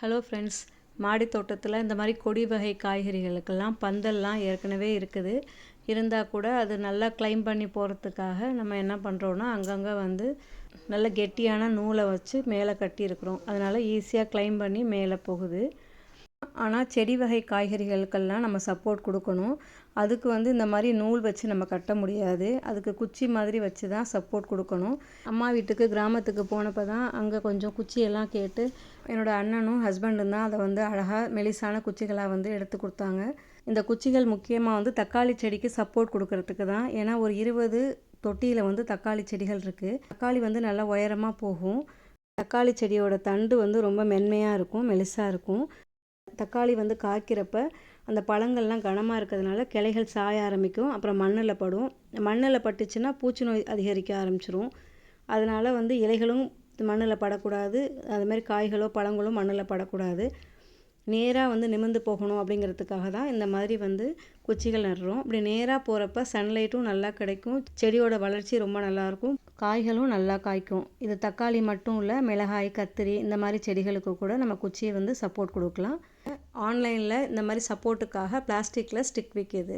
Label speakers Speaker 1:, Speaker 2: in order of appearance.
Speaker 1: Hello friends, மாடி தோட்டத்தில் இந்த மாதிரி கொடி வகை காய்கறிகளுக்கெல்லாம் பந்தல்லாம் ஏற்கனவே இருக்குது. இருந்தால் கூட அது நல்லா கிளைம் பண்ணி போகிறதுக்காக நம்ம என்ன பண்ணுறோன்னா, அங்கங்கே வந்து நல்ல கெட்டியான நூலை வச்சு மேலே கட்டியிருக்கிறோம். அதனால் ஈஸியாக கிளைம் பண்ணி மேலே போகுது. ஆனால் செடி வகை காய்கறிகளுக்கெல்லாம் நம்ம சப்போர்ட் கொடுக்கணும். அதுக்கு வந்து இந்த மாதிரி நூல் வச்சு நம்ம கட்ட முடியாது. அதுக்கு குச்சி மாதிரி வச்சு தான் சப்போர்ட் கொடுக்கணும். அம்மா வீட்டுக்கு கிராமத்துக்கு போனப்போ தான் அங்கே கொஞ்சம் குச்சியெல்லாம் கேட்டு என்னோடய அண்ணனும் ஹஸ்பண்டும் தான் அதை வந்து அழகாக மெலிசான குச்சிகளாக வந்து எடுத்து கொடுத்தாங்க. இந்த குச்சிகள் முக்கியமாக வந்து தக்காளி செடிக்கு சப்போர்ட் கொடுக்கறதுக்கு தான். ஏன்னா ஒரு 20 தொட்டியில் வந்து தக்காளி செடிகள் இருக்குது. தக்காளி வந்து நல்லா உயரமாக போகும். தக்காளி செடியோட தண்டு வந்து ரொம்ப மென்மையாக இருக்கும், மெலிசாக இருக்கும். தக்காளி வந்து காய்க்கிறப்ப அந்த பழங்கள்லாம் கனமாக இருக்கிறதுனால கிளைகள் சாய ஆரம்பிக்கும். அப்புறம் மண்ணில் படும். மண்ணில் பட்டுச்சுன்னா பூச்சி நோய் அதிகரிக்க ஆரம்பிச்சிரும். அதனால் வந்து இலைகளும் மண்ணில் படக்கூடாது, அதுமாதிரி காய்களோ பழங்களோ மண்ணில் படக்கூடாது. நேராக வந்து நிமிர்ந்து போகணும் அப்படிங்கிறதுக்காக தான் இந்த மாதிரி வந்து குச்சிகள் நடுறோம். இப்படி நேராக போகிறப்ப சன்லைட்டும் நல்லா கிடைக்கும், செடியோட வளர்ச்சி ரொம்ப நல்லாயிருக்கும், காய்களும் நல்லா காய்க்கும். இது தக்காளி மட்டும் இல்லை, மிளகாய், கத்திரி இந்த மாதிரி செடிகளுக்கு கூட நம்ம குச்சியை வந்து சப்போர்ட் கொடுக்கலாம். ஆன்லைனில் இந்த மாதிரி சப்போர்ட்டுக்காக பிளாஸ்டிக்கில் ஸ்டிக் விற்கிது.